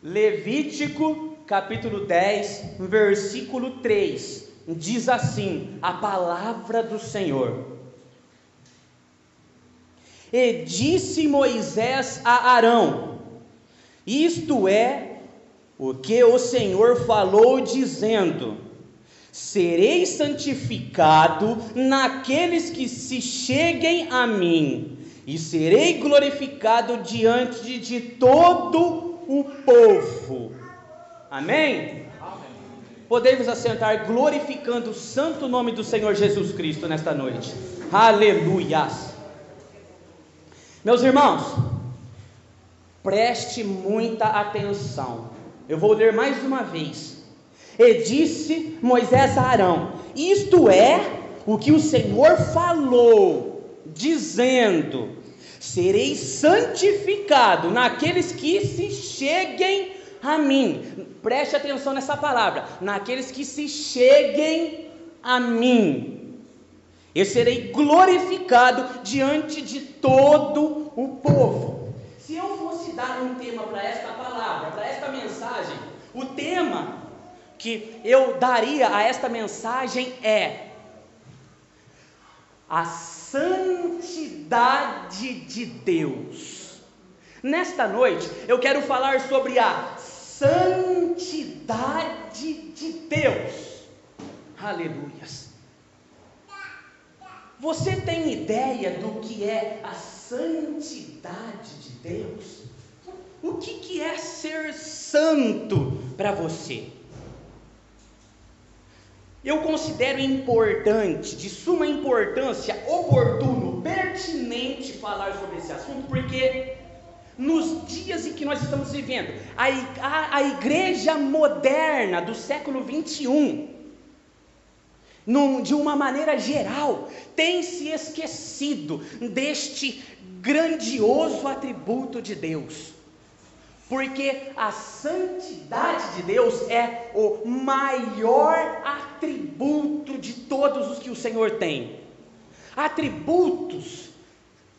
Levítico capítulo 10, versículo 3, diz assim a palavra do Senhor: E disse Moisés a Arão, isto é o que o Senhor falou, dizendo: serei santificado naqueles que se cheguem a mim, e serei glorificado diante de todo o povo. Amém? Podemos assentar glorificando o santo nome do Senhor Jesus Cristo nesta noite. Aleluias. Meus irmãos, preste muita atenção. Eu vou ler mais uma vez. E disse Moisés a Arão, isto é o que o Senhor falou, dizendo: serei santificado naqueles que se cheguem a mim. Preste atenção nessa palavra, naqueles que se cheguem a mim. Eu serei glorificado diante de todo o povo. Se eu fosse dar um tema para esta palavra, para esta mensagem, o tema que eu daria a esta mensagem é a santidade de Deus. Nesta noite eu quero falar sobre a santidade de Deus. Aleluias. Você tem ideia do que é a santidade de Deus? O que é ser santo para você? Eu considero importante, de suma importância, oportuno, pertinente falar sobre esse assunto, porque nos dias em que nós estamos vivendo, a igreja moderna do século 21, de uma maneira geral, tem se esquecido deste grandioso atributo de Deus. Porque a santidade de Deus é o maior atributo de todos os que o Senhor tem. Atributos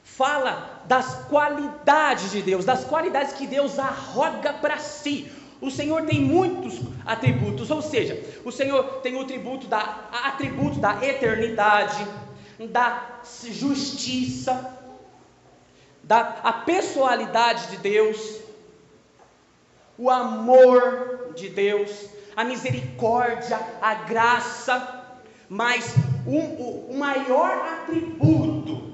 fala das qualidades de Deus, das qualidades que Deus arroga para si. O Senhor tem muitos atributos, ou seja, o Senhor tem o atributo da eternidade, da justiça, a pessoalidade de Deus, o amor de Deus, a misericórdia, a graça. Mas o maior atributo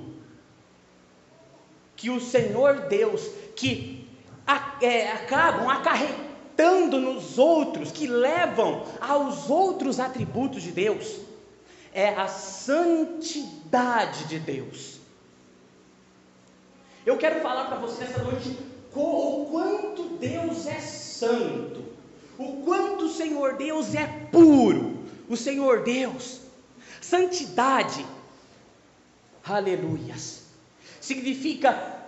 que o Senhor Deus, que acabam acarretando nos outros, que levam aos outros atributos de Deus, é a santidade de Deus. Eu quero falar para você essa noite o quanto Deus é santo, o quanto o Senhor Deus é puro. O Senhor Deus, santidade, aleluias, significa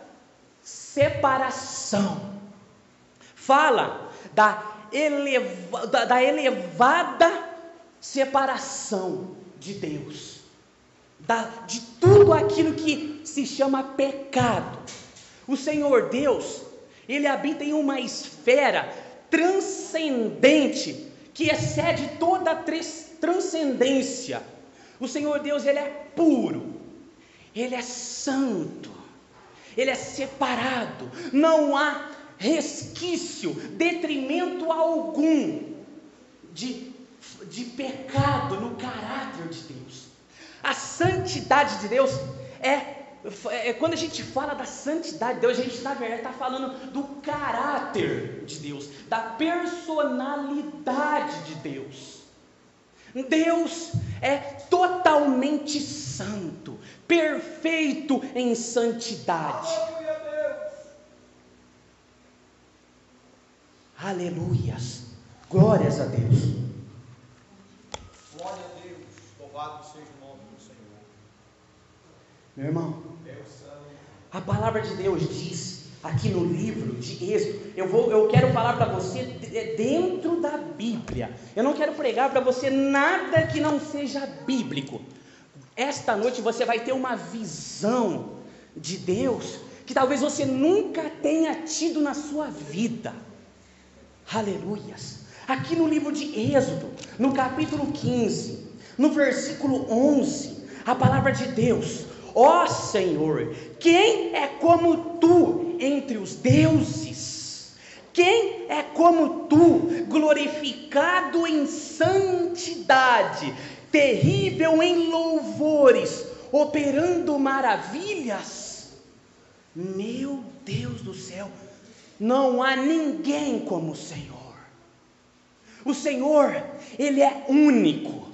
separação. Fala da elevada separação de Deus, de tudo aquilo que se chama pecado. O Senhor Deus, Ele habita em uma esfera transcendente, que excede toda a transcendência. O Senhor Deus, Ele é puro, Ele é santo, Ele é separado, não há resquício, detrimento algum de pecado no caráter de Deus. A santidade de Deus quando a gente fala da santidade de Deus, a gente na verdade está falando do caráter de Deus, da personalidade de Deus. Deus é totalmente santo, perfeito em santidade. Aleluias, glórias a Deus. Glória a Deus, louvado seja o nome do Senhor. Meu irmão, a palavra de Deus diz aqui no livro de Êxodo, eu quero falar para você dentro da Bíblia. Eu não quero pregar para você nada que não seja bíblico. Esta noite você vai ter uma visão de Deus que talvez você nunca tenha tido na sua vida. Aleluias. Aqui no livro de Êxodo, no capítulo 15, no versículo 11, a palavra de Deus: ó Senhor, quem é como tu entre os deuses? Quem é como tu, glorificado em santidade, terrível em louvores, operando maravilhas? Meu Deus do céu, não há ninguém como o Senhor. O Senhor, Ele é único.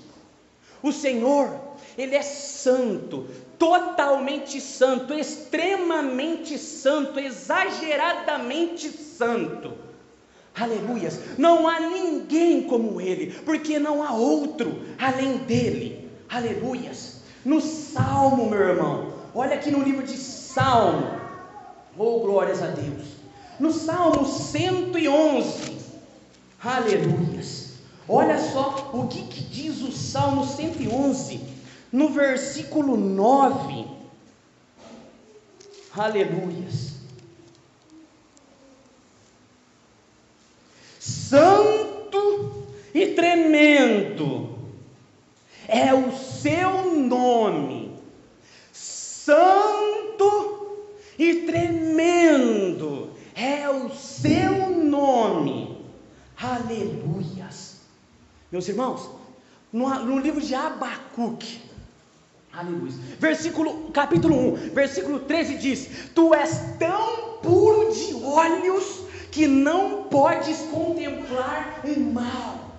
O Senhor, Ele é santo, totalmente santo, extremamente santo, exageradamente santo. Aleluias. Não há ninguém como Ele, porque não há outro além dEle. Aleluias. No Salmo, meu irmão, olha aqui no livro de Salmo, oh glórias a Deus, no Salmo 111, aleluias, olha só o que diz o Salmo 111, no versículo 9, aleluias: santo e tremendo é o seu nome, santo e tremendo é o seu nome, aleluias. Meus irmãos, no livro de Abacuque, aleluia, capítulo 1, versículo 13 diz: tu és tão puro de olhos que não podes contemplar o mal.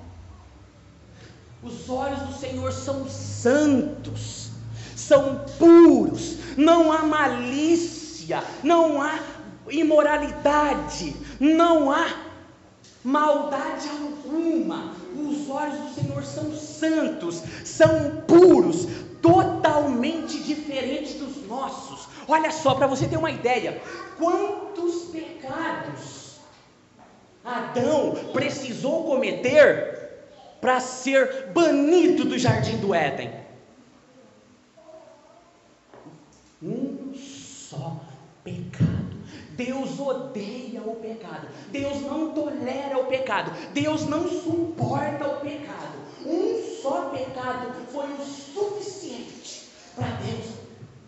Os olhos do Senhor são santos, são puros, não há malícia, não há imoralidade, não há maldade alguma. Os olhos do Senhor são santos, são puros, totalmente diferentes dos nossos. Olha só, para você ter uma ideia, quantos pecados Adão precisou cometer para ser banido do jardim do Éden? Um só pecado. Deus odeia o pecado, Deus não tolera o pecado, Deus não suporta o pecado. Um só pecado foi o suficiente para Deus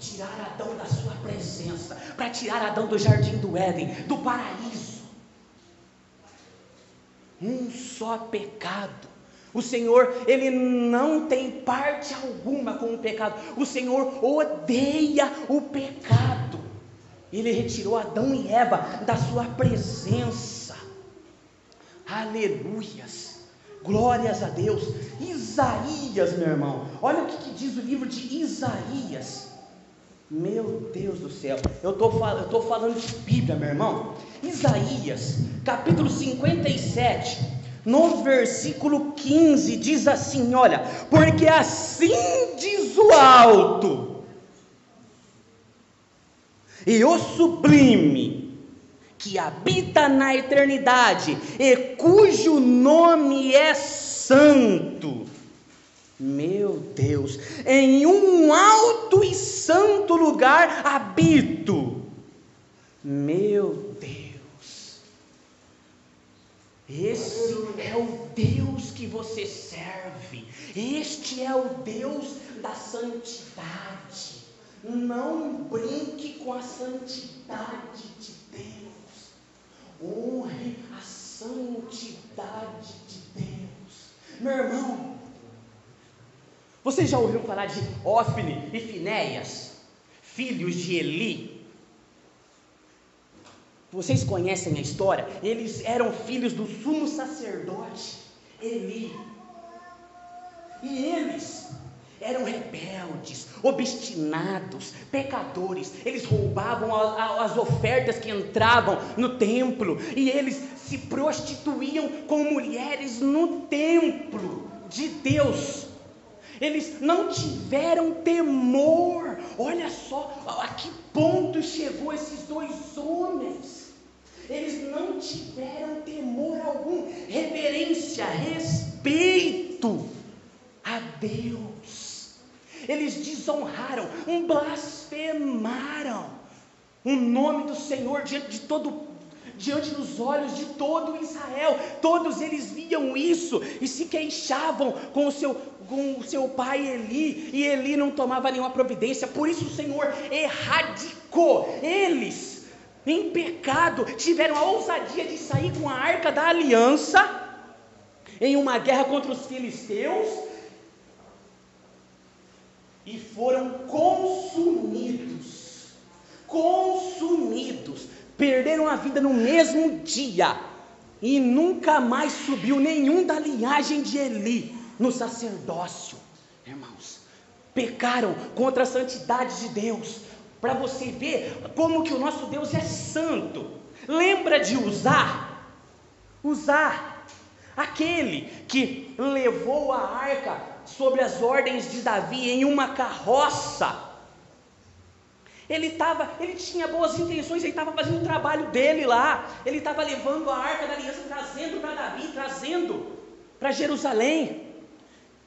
tirar Adão da sua presença, para tirar Adão do jardim do Éden, do paraíso. Um só pecado. O Senhor, Ele não tem parte alguma com o pecado. O Senhor odeia o pecado. Ele retirou Adão e Eva da sua presença. Aleluias, glórias a Deus. Isaías, meu irmão, olha o que diz o livro de Isaías. Meu Deus do céu, eu estou falando de Bíblia, meu irmão. Isaías, capítulo 57, no versículo 15, diz assim, olha: porque assim diz o alto e o sublime, que habita na eternidade, e cujo nome é santo. Meu Deus, em um alto e santo lugar habito. Meu Deus, esse é o Deus que você serve. Este é o Deus da santidade. Não brinque com a santidade de Deus. Honre a santidade de Deus. Meu irmão, vocês já ouviram falar de Ófine e Finéias, filhos de Eli? Vocês conhecem a história? Eles eram filhos do sumo sacerdote Eli. E eles eram rebeldes, obstinados, pecadores. Eles roubavam as ofertas que entravam no templo, e eles se prostituíam com mulheres no templo de Deus. Eles não tiveram temor. Olha só a que ponto chegou esses dois homens. Eles não tiveram temor algum, reverência, respeito a Deus. Eles desonraram, blasfemaram o nome do Senhor diante diante dos olhos de todo Israel. Todos eles viam isso e se queixavam com o seu pai Eli, e Eli não tomava nenhuma providência. Por isso o Senhor erradicou eles em pecado. Tiveram a ousadia de sair com a arca da aliança em uma guerra contra os filisteus e foram consumidos, perderam a vida no mesmo dia, e nunca mais subiu nenhum da linhagem de Eli no sacerdócio. Irmãos, pecaram contra a santidade de Deus. Para você ver como que o nosso Deus é santo, lembra de usar aquele que levou a arca sobre as ordens de Davi em uma carroça. Ele tinha boas intenções, ele estava fazendo o trabalho dele lá, ele estava levando a arca da aliança, trazendo para Davi, trazendo para Jerusalém,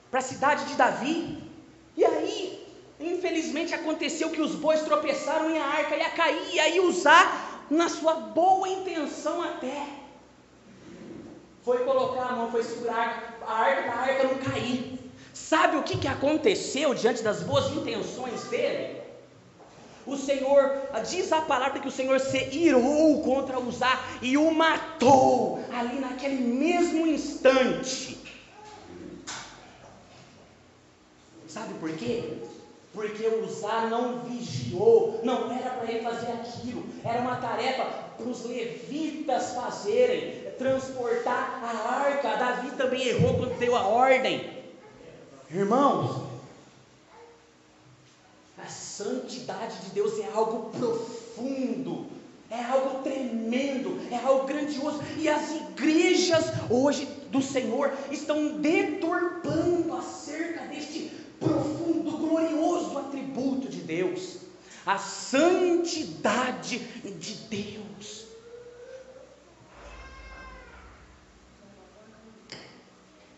para a cidade de Davi. E aí, infelizmente, aconteceu que os bois tropeçaram e a arca ia cair, e aí Uzá, na sua boa intenção até, foi colocar a mão, foi segurar a arca não cair. Sabe o que aconteceu diante das boas intenções dele? O Senhor, diz a palavra que o Senhor se irou contra Uzá e o matou ali naquele mesmo instante. Sabe por quê? Porque Uzá não vigiou, não era para ele fazer aquilo, era uma tarefa para os levitas fazerem, transportar a arca. Davi também errou quando deu a ordem. Irmãos, a santidade de Deus é algo profundo, é algo tremendo, é algo grandioso, e as igrejas hoje do Senhor estão deturpando acerca deste profundo, glorioso atributo de Deus, a santidade de Deus.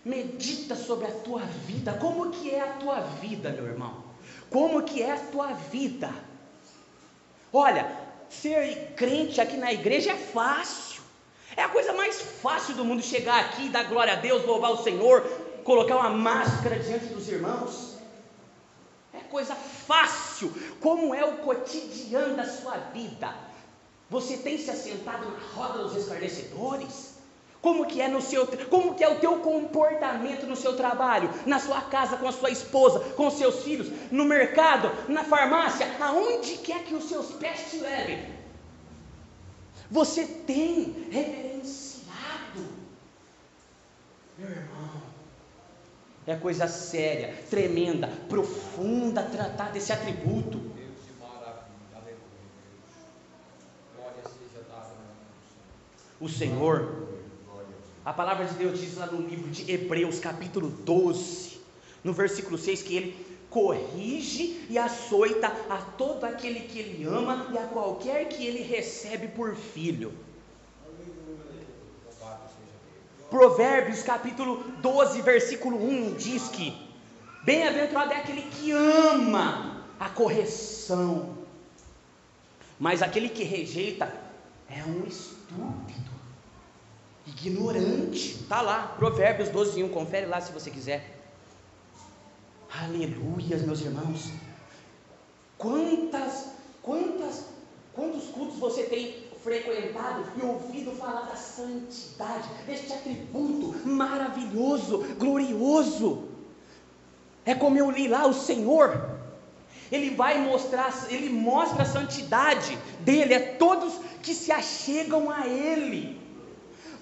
Medita sobre a tua vida. Como que é a tua vida, meu irmão? Como que é a tua vida? Olha, ser crente aqui na igreja é fácil, é a coisa mais fácil do mundo, chegar aqui, dar glória a Deus, louvar o Senhor, colocar uma máscara diante dos irmãos, é coisa fácil. Como é o cotidiano da sua vida? Você tem se assentado na roda dos escarnecedores? Como que é o teu comportamento no seu trabalho, na sua casa, com a sua esposa, com os seus filhos, no mercado, na farmácia, aonde quer que os seus pés te levem? Você tem reverenciado? Meu irmão, é coisa séria, tremenda, profunda tratar desse atributo. Deus de maravilha, aleluia. Glória seja dada O Senhor, a palavra de Deus diz lá no livro de Hebreus, capítulo 12, no versículo 6, que Ele corrige e açoita a todo aquele que Ele ama e a qualquer que Ele recebe por filho. Provérbios capítulo 12, versículo 1 diz que bem-aventurado é aquele que ama a correção, mas aquele que rejeita é um estúpido, ignorante. Está lá, Provérbios 12, 1, confere lá se você quiser. Aleluia, meus irmãos. Quantos cultos você tem frequentado e ouvido falar da santidade, deste atributo maravilhoso, glorioso? É como eu li lá, o Senhor, Ele mostra a santidade dEle a todos que se achegam a Ele.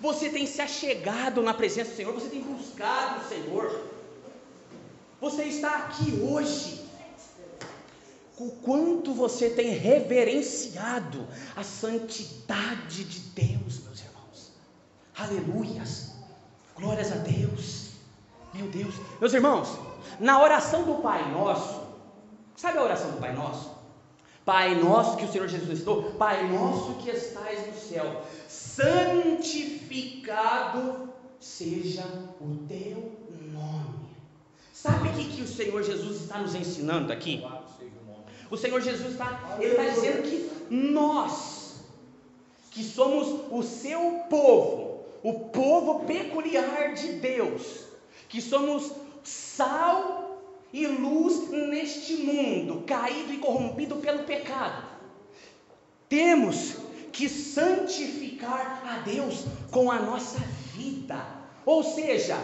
Você tem se achegado na presença do Senhor, você tem buscado o Senhor, você está aqui hoje. O quanto você tem reverenciado a santidade de Deus, meus irmãos. Aleluias, glórias a Deus. Meu Deus, meus irmãos, na oração do Pai Nosso, sabe a oração do Pai Nosso? Pai Nosso, que o Senhor Jesus ensinou: Pai Nosso que estais no céu, santificado seja o teu nome. Sabe o que o Senhor Jesus está nos ensinando aqui? O Senhor Jesus está dizendo que nós que somos o seu povo, o povo peculiar de Deus, que somos sal e luz neste mundo caído e corrompido pelo pecado. Temos que santificar a Deus com a nossa vida, ou seja,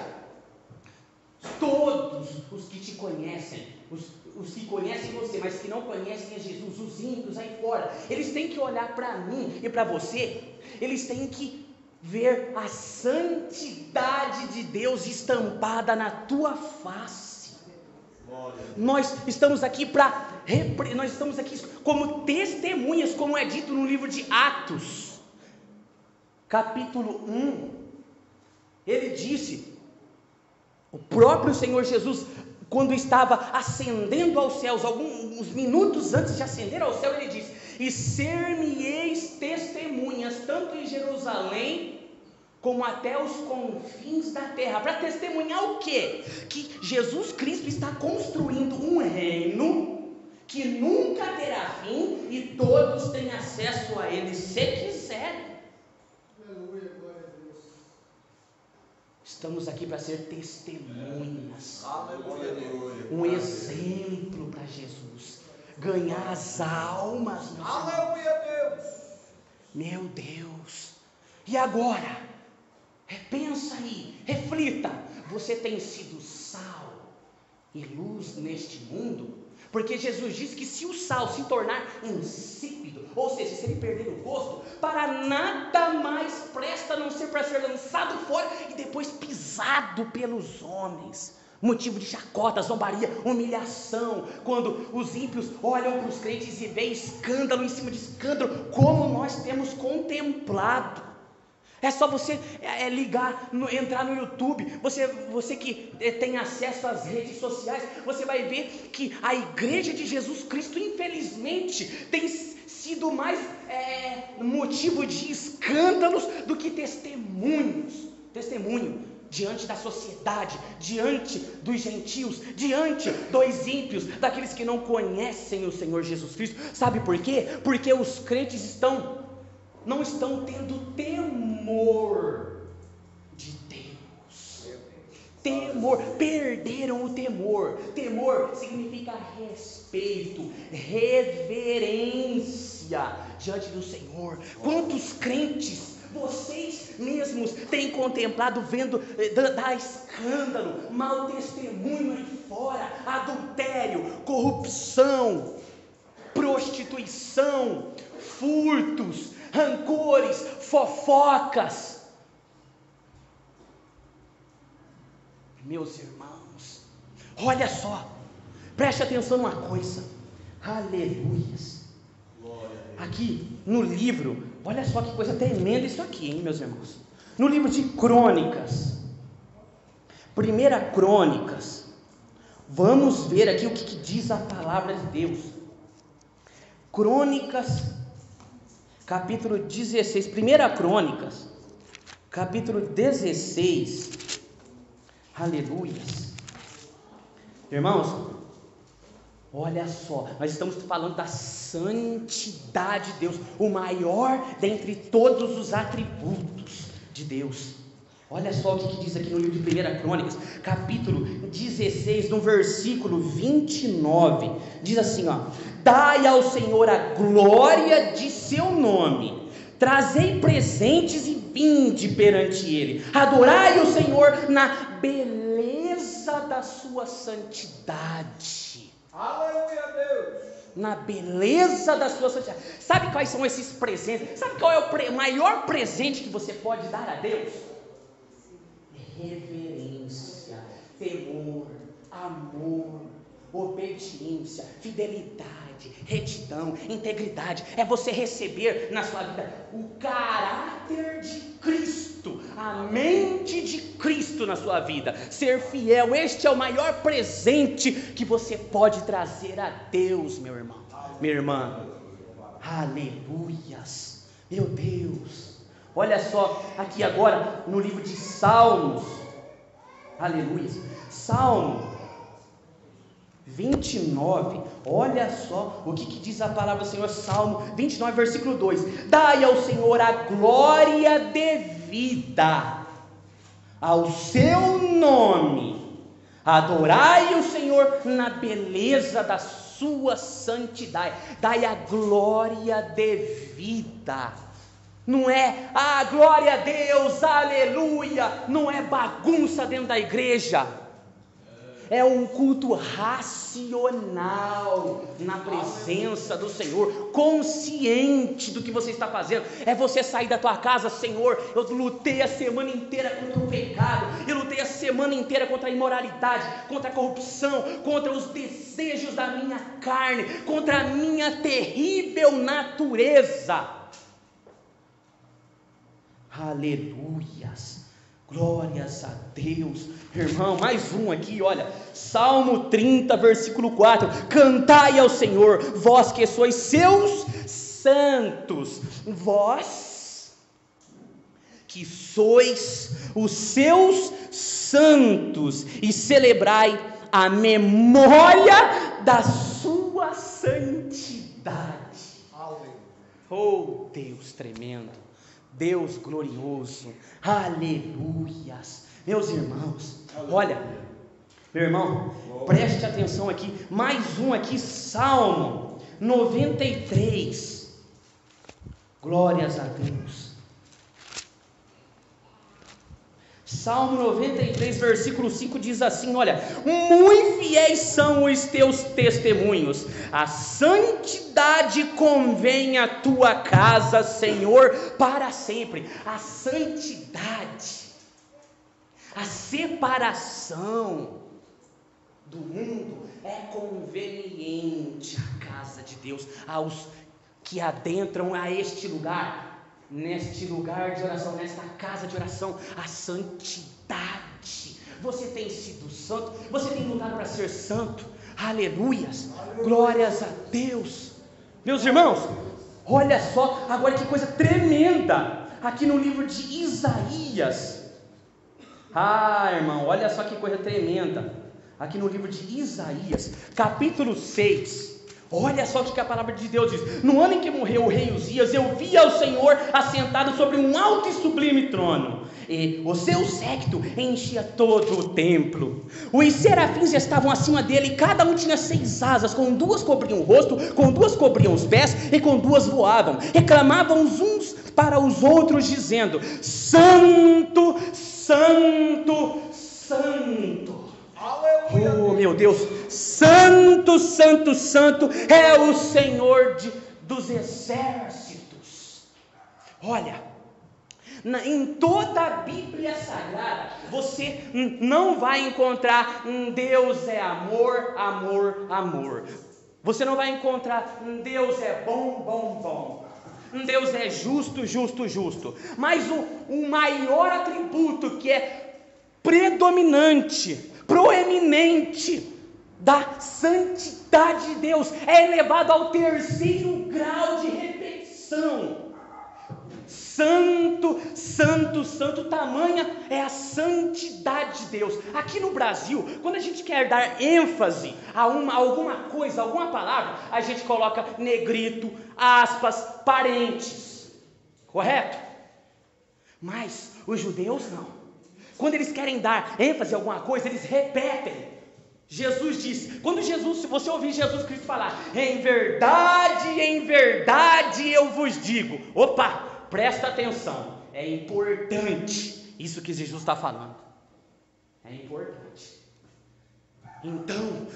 todos os que te conhecem, os que conhecem você, mas que não conhecem a Jesus, os ímpios aí fora, eles têm que olhar para mim e para você, eles têm que ver a santidade de Deus estampada na tua face. Nós estamos aqui como testemunhas, como é dito no livro de Atos, capítulo 1. Ele disse, o próprio Senhor Jesus, quando estava ascendendo aos céus, alguns minutos antes de ascender ao céu, ele disse: e ser-me-eis testemunhas, tanto em Jerusalém, como até os confins da terra. Para testemunhar o quê? Que Jesus Cristo está construindo um reino que nunca terá fim, e todos têm acesso a ele, se quiserem. Aleluia, glória a Deus. Estamos aqui para ser testemunhas. Aleluia, Um exemplo para Jesus. Ganhar as almas. Aleluia, Deus. Meu Deus. E agora? Pensa aí, reflita. Você tem sido sal e luz neste mundo? Porque Jesus disse que se o sal se tornar insípido, ou seja, se ele perder o gosto, para nada mais presta, a não ser para ser lançado fora e depois pisado pelos homens. Motivo de chacota, zombaria, humilhação. Quando os ímpios olham para os crentes e veem escândalo em cima de escândalo, como nós temos contemplado. É só você entrar no YouTube, você que tem acesso às redes sociais, você vai ver que a igreja de Jesus Cristo, infelizmente, tem sido mais motivo de escândalos do que testemunho diante da sociedade, diante dos gentios, diante dos ímpios, daqueles que não conhecem o Senhor Jesus Cristo. Sabe por quê? Porque os crentes não estão tendo temor de Deus. Temor, perderam o temor. Temor significa respeito, reverência diante do Senhor. Quantos crentes vocês mesmos têm contemplado, vendo dar escândalo, mau testemunho aí fora, adultério, corrupção, prostituição, furtos, rancores, fofocas. Meus irmãos, olha só, preste atenção numa coisa. Aleluias. Aqui no livro, olha só que coisa tremenda isso aqui, hein, meus irmãos. No livro de Crônicas, 1 Crônicas, vamos ver aqui o que diz a palavra de Deus. Crônicas, capítulo 16, 1 Crônicas, capítulo 16, aleluias. Irmãos, olha só, nós estamos falando da santidade de Deus, o maior dentre todos os atributos de Deus. Olha só o que diz aqui no livro de 1 Crônicas, capítulo 16, no versículo 29, diz assim, ó: dai ao Senhor a glória de seu nome, trazei presentes e vinde perante ele, adorai o Senhor na beleza da sua santidade. Aleluia, Deus. Na beleza da sua santidade. Sabe quais são esses presentes? Sabe qual é o maior presente que você pode dar a Deus? Reverência, temor, amor, obediência, fidelidade, retidão, integridade. É você receber na sua vida o caráter de Cristo, a mente de Cristo na sua vida, ser fiel. Este é o maior presente que você pode trazer a Deus, meu irmão, minha irmã. Aleluias, meu Deus. Olha só, aqui agora no livro de Salmos, aleluia, Salmo 29, olha só o que diz a palavra do Senhor, Salmo 29, versículo 2: dai ao Senhor a glória devida ao seu nome, adorai o Senhor na beleza da sua santidade. Dai a glória devida. Não é, glória a Deus, aleluia, não é bagunça dentro da igreja. É um culto racional na presença do Senhor, consciente do que você está fazendo. É você sair da tua casa: Senhor, eu lutei a semana inteira contra o pecado, eu lutei a semana inteira contra a imoralidade, contra a corrupção, contra os desejos da minha carne, contra a minha terrível natureza. Aleluias, glórias a Deus. Irmão, mais um aqui, olha, Salmo 30, versículo 4: cantai ao Senhor, vós que sois seus santos, vós que sois os seus santos, e celebrai a memória da sua santidade. Oh, Deus tremendo, Deus glorioso, aleluias. Meus irmãos, olha, meu irmão, preste atenção aqui, mais um aqui, Salmo 93, glórias a Deus. Salmo 93, versículo 5 diz assim, olha: muito fiéis são os teus testemunhos, a santidade convém à tua casa, Senhor, para sempre. A santidade, a separação do mundo é conveniente à casa de Deus, aos que adentram a este lugar, neste lugar de oração, nesta casa de oração. A santidade, você tem sido santo, você tem lutado para ser santo, aleluias, glórias a Deus. Meus irmãos, olha só, agora que coisa tremenda, aqui no livro de Isaías. Irmão, olha só que coisa tremenda, aqui no livro de Isaías, capítulo 6, olha só o que a palavra de Deus diz: no ano em que morreu o rei Uzias, eu vi ao Senhor assentado sobre um alto e sublime trono, e o seu séquito enchia todo o templo. Os serafins estavam acima dele, e cada um tinha 6 asas, com 2 cobriam o rosto, com 2 cobriam os pés, e com 2 voavam. Reclamavam os uns para os outros, dizendo: Santo, Santo, Santo. Oh, meu Deus, Santo, Santo, Santo é o Senhor dos exércitos. Olha, em toda a Bíblia Sagrada, você não vai encontrar Deus é amor, amor, amor. Você não vai encontrar Deus é bom, bom, bom. Deus é justo, justo, justo. Mas o maior atributo que é predominante, proeminente da santidade de Deus é elevado ao 3º grau de repetição. Santo, santo, santo, tamanha é a santidade de Deus. Aqui no Brasil, quando a gente quer dar ênfase a alguma coisa, alguma palavra, a gente coloca negrito, aspas, parênteses, correto? Mas os judeus não. Quando eles querem dar ênfase a alguma coisa, eles repetem. Jesus disse, se você ouvir Jesus Cristo falar, em verdade eu vos digo, opa, presta atenção, é importante isso que Jesus está falando, é importante. Então,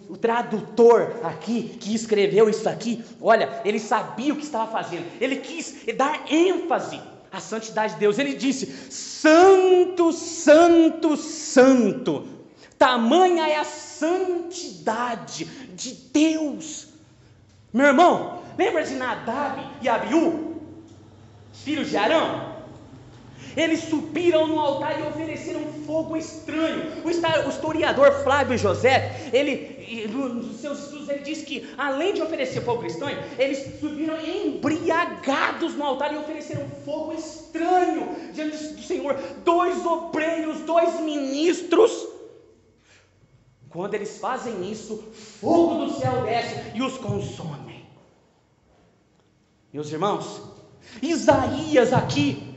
o tradutor aqui, que escreveu isso aqui, olha, ele sabia o que estava fazendo, ele quis dar ênfase à santidade de Deus. Ele disse, santo, santo, santo, tamanha é a santidade de Deus. Meu irmão, lembra de Nadab e Abiú, filhos de Arão? Eles subiram no altar e ofereceram fogo estranho. O historiador Flávio José, nos seus estudos, ele diz que além de oferecer fogo estranho, eles subiram embriagados no altar e ofereceram fogo estranho diante do Senhor. 2 obreiros, 2 ministros, quando eles fazem isso, fogo do céu desce e os consome. Meus irmãos, Isaías aqui,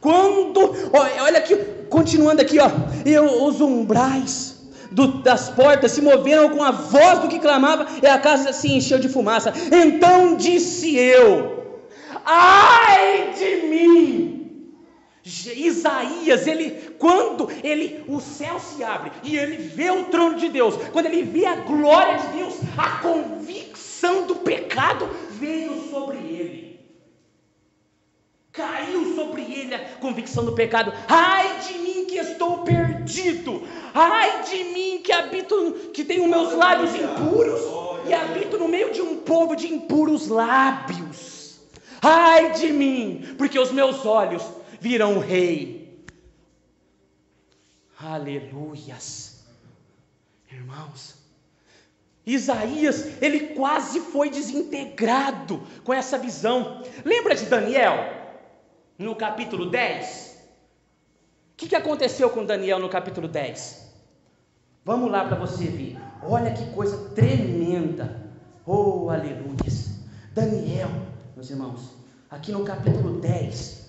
olha aqui, continuando aqui, os umbrais das portas se moveram com a voz do que clamava, e a casa se encheu de fumaça. Então disse eu: ai de mim! Isaías, quando o céu se abre e ele vê o trono de Deus, quando ele vê a glória de Deus, a convicção do pecado veio sobre ele. Caiu sobre ele a convicção do pecado. Ai de mim que estou perdido. Ai de mim que tenho meus lábios impuros e habito no meio de um povo de impuros lábios. Ai de mim, porque os meus olhos viram o rei. Aleluias. Irmãos, Isaías, ele quase foi desintegrado com essa visão. Lembra de Daniel? No capítulo 10, o que aconteceu com Daniel no capítulo 10? Vamos lá para você ver. Olha que coisa tremenda. Oh, aleluias. Daniel, meus irmãos, aqui no capítulo 10,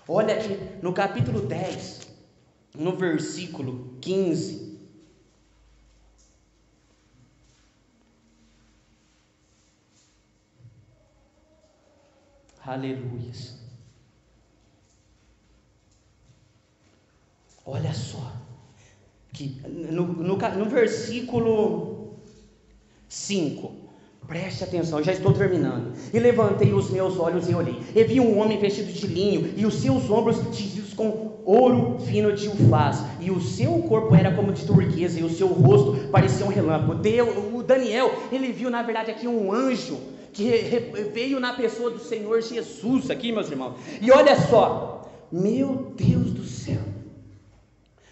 olha aqui no capítulo 10, no versículo 15. Aleluias. Olha só, que no versículo 5, preste atenção, já estou terminando. E levantei os meus olhos e olhei, e vi um homem vestido de linho, e os seus ombros tingidos com ouro fino de ufaz, e o seu corpo era como de turquesa, e o seu rosto parecia um relâmpago. O Daniel, ele viu na verdade aqui um anjo, que veio na pessoa do Senhor Jesus aqui, meus irmãos. E olha só, meu Deus do céu,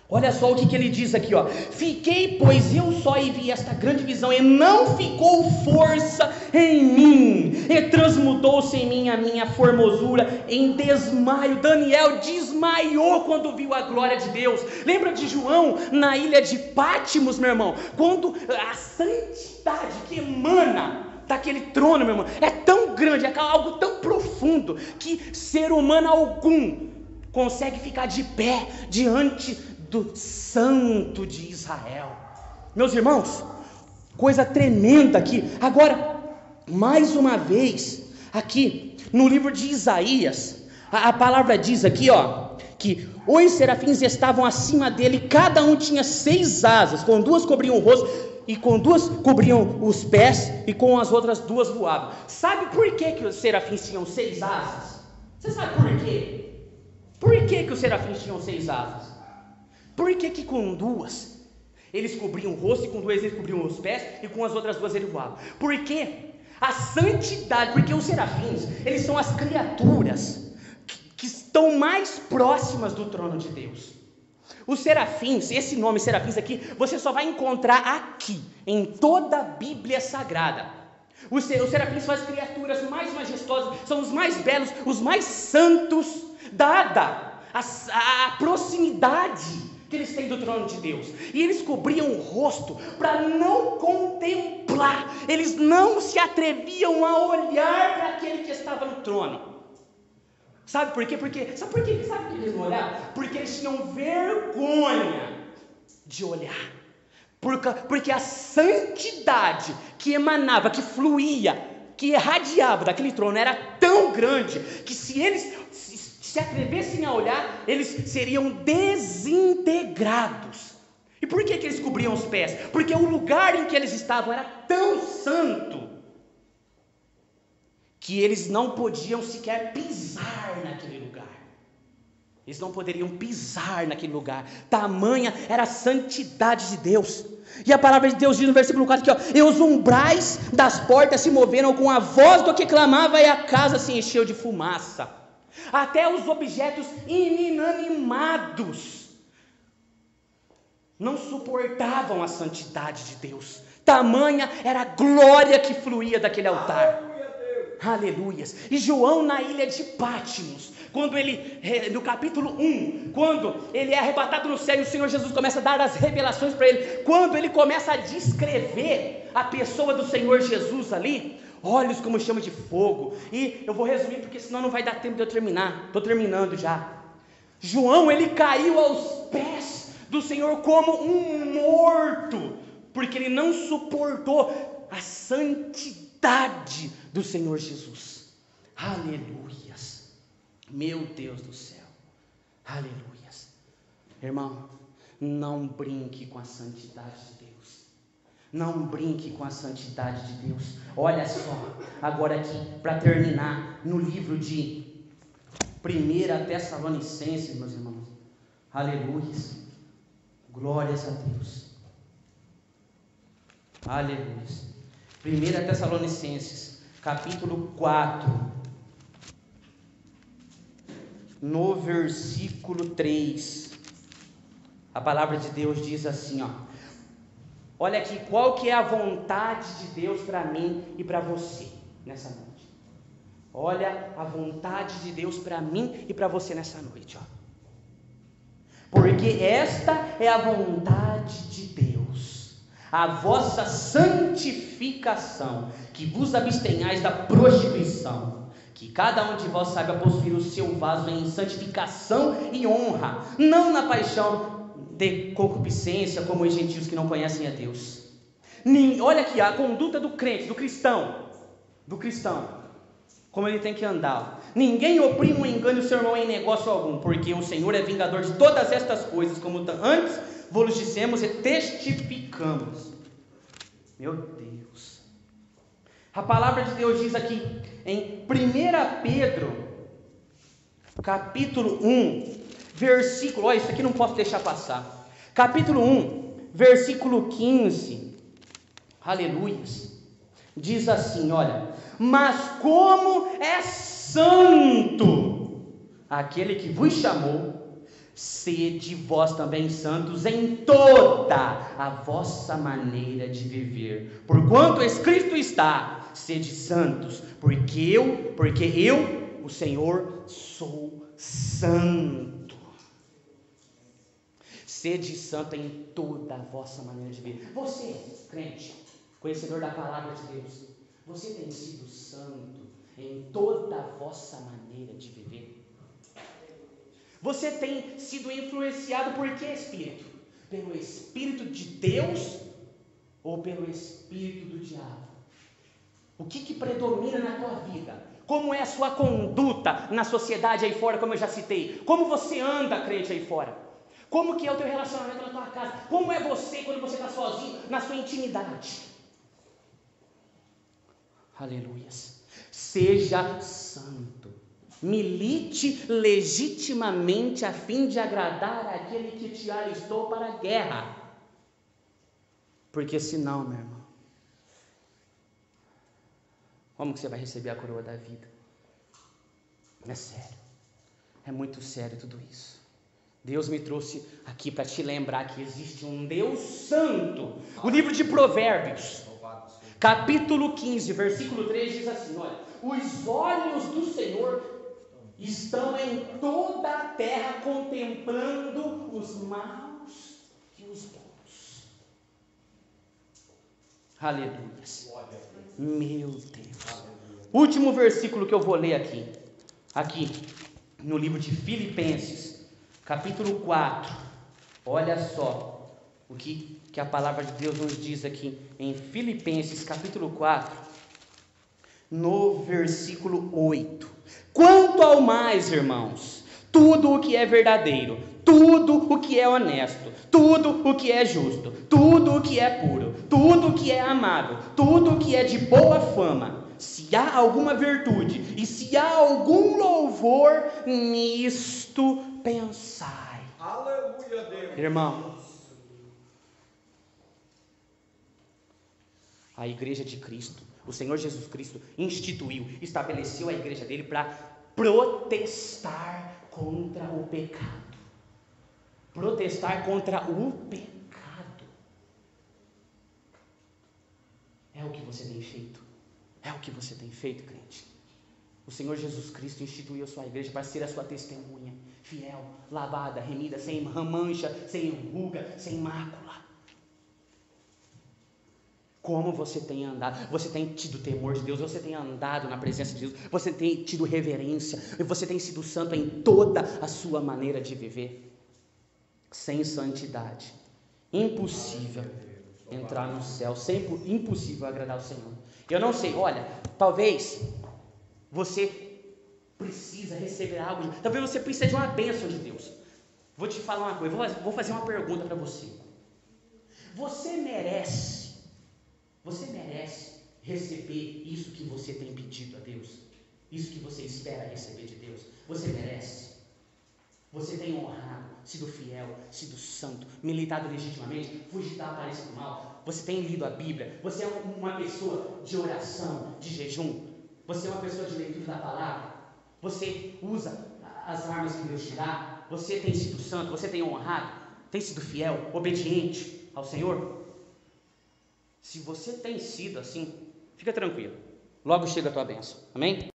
olha só o que ele diz aqui, fiquei, pois eu só e vi esta grande visão, e não ficou força em mim, e transmudou-se em mim a minha formosura em desmaio. Daniel desmaiou quando viu a glória de Deus. Lembra de João na ilha de Pátimos, meu irmão, quando a santidade que emana daquele trono, meu irmão, é tão grande, é algo tão profundo, que ser humano algum consegue ficar de pé diante do Santo de Israel. Meus irmãos, coisa tremenda aqui. Agora, mais uma vez, aqui no livro de Isaías, a palavra diz aqui, que os serafins estavam acima dele, cada um tinha 6 asas, com 2 cobriam o rosto, e com 2 cobriam os pés, e com as outras 2 voavam. Sabe por que os serafins tinham 6 asas? Você sabe por quê? Por que os serafins tinham 6 asas? Por que com 2 eles cobriam o rosto, e com 2 eles cobriam os pés, e com as outras 2 eles voavam? Porque a santidade, porque os serafins, eles são as criaturas que estão mais próximas do trono de Deus. Os serafins, esse nome serafins aqui, você só vai encontrar aqui, em toda a Bíblia Sagrada. Os serafins são as criaturas mais majestosas, são os mais belos, os mais santos, dada a proximidade que eles têm do trono de Deus. E eles cobriam o rosto para não contemplar, eles não se atreviam a olhar para aquele que estava no trono. Sabe por quê? Sabe por que eles não olhavam? Porque eles tinham vergonha de olhar. Porque a santidade que emanava, que fluía, que irradiava daquele trono era tão grande, que se eles se atrevessem a olhar, eles seriam desintegrados. E por que eles cobriam os pés? Porque o lugar em que eles estavam era tão santo, que eles não podiam sequer pisar naquele lugar. Eles não poderiam pisar naquele lugar. Tamanha era a santidade de Deus. E a palavra de Deus diz no versículo 4 aqui, e os umbrais das portas se moveram com a voz do que clamava, e a casa se encheu de fumaça. Até os objetos inanimados não suportavam a santidade de Deus. Tamanha era a glória que fluía daquele altar. Aleluias. E João na ilha de Patmos, quando ele, no capítulo 1, quando ele é arrebatado no céu e o Senhor Jesus começa a dar as revelações para ele, quando ele começa a descrever a pessoa do Senhor Jesus ali, olhos como chama de fogo, e eu vou resumir porque senão não vai dar tempo de eu terminar, estou terminando já. João, ele caiu aos pés do Senhor como um morto, porque ele não suportou a santidade do Senhor Jesus. Aleluias, meu Deus do céu, aleluias. Irmão, não brinque com a santidade de Deus, não brinque com a santidade de Deus. Olha só, agora aqui, para terminar, no livro de 1 Tessalonicenses, meus irmãos, aleluias, glórias a Deus, aleluias. 1 Tessalonicenses, capítulo 4, no versículo 3, a palavra de Deus diz assim, ó, olha aqui, qual que é a vontade de Deus para mim e para você nessa noite? Olha a vontade de Deus para mim e para você nessa noite, ó. Porque esta é a vontade de Deus, a vossa santificação, que vos abstenhais da prostituição, que cada um de vós saiba possuir o seu vaso em santificação e honra, não na paixão de concupiscência, como os gentios que não conhecem a Deus. Olha aqui a conduta do crente, do cristão, como ele tem que andar. Ninguém oprime ou engane o seu irmão em negócio algum, porque o Senhor é vingador de todas estas coisas, como antes vos dissemos e testificamos. Meu Deus, a palavra de Deus diz aqui em 1 Pedro capítulo 1 versículo, olha, isso aqui não posso deixar passar, capítulo 1 versículo 15, aleluias, diz assim, olha, mas como é santo aquele que vos chamou, sede vós também santos em toda a vossa maneira de viver, porquanto escrito está, sede santos, porque eu, o Senhor, sou santo. Sede santo em toda a vossa maneira de viver. Você, crente, conhecedor da palavra de Deus, você tem sido santo em toda a vossa maneira de viver? Você tem sido influenciado por que espírito? Pelo Espírito de Deus ou pelo Espírito do diabo? O que predomina na tua vida? Como é a sua conduta na sociedade aí fora, como eu já citei? Como você anda, crente, aí fora? Como que é o teu relacionamento na tua casa? Como é você quando você está sozinho, na sua intimidade? Aleluias. Seja santo. Milite legitimamente a fim de agradar aquele que te alistou para a guerra. Porque senão, meu irmão, como que você vai receber a coroa da vida? É sério. É muito sério tudo isso. Deus me trouxe aqui para te lembrar que existe um Deus santo. O livro de Provérbios, capítulo 15, versículo 3 diz assim, olha, os olhos do Senhor estão em toda a terra, contemplando os maus e os bons. Aleluia. Meu Deus. Último versículo que eu vou ler aqui no livro de Filipenses, capítulo 4. Olha só o que a palavra de Deus nos diz aqui em Filipenses, capítulo 4, no versículo 8. Quanto ao mais, irmãos, tudo o que é verdadeiro, tudo o que é honesto, tudo o que é justo, tudo o que é puro, tudo o que é amável, tudo o que é de boa fama, se há alguma virtude e se há algum louvor, nisto pensai. Aleluia, Deus. Irmão, a igreja de Cristo, o Senhor Jesus Cristo instituiu, estabeleceu a igreja dele para protestar contra o pecado. Protestar contra o pecado. É o que você tem feito? É o que você tem feito, crente? O Senhor Jesus Cristo instituiu a sua igreja para ser a sua testemunha, fiel, lavada, remida, sem mancha, sem ruga, sem mácula. Como você tem andado? Você tem tido temor de Deus? Você tem andado na presença de Deus? Você tem tido reverência? Você tem sido santo em toda a sua maneira de viver? Sem santidade, impossível entrar no céu, impossível agradar o Senhor. Eu não sei, olha, talvez você precisa receber algo, talvez você precise de uma bênção de Deus. Vou te falar uma coisa, vou fazer uma pergunta para você. Você merece receber isso que você tem pedido a Deus? Isso que você espera receber de Deus? Você merece? Você tem honrado, sido fiel, sido santo, militado legitimamente, fugido da aparência do mal? Você tem lido a Bíblia? Você é uma pessoa de oração, de jejum? Você é uma pessoa de leitura da palavra? Você usa as armas que Deus te dá? Você tem sido santo? Você tem honrado? Tem sido fiel, obediente ao Senhor? Se você tem sido assim, fica tranquilo. Logo chega a tua bênção. Amém?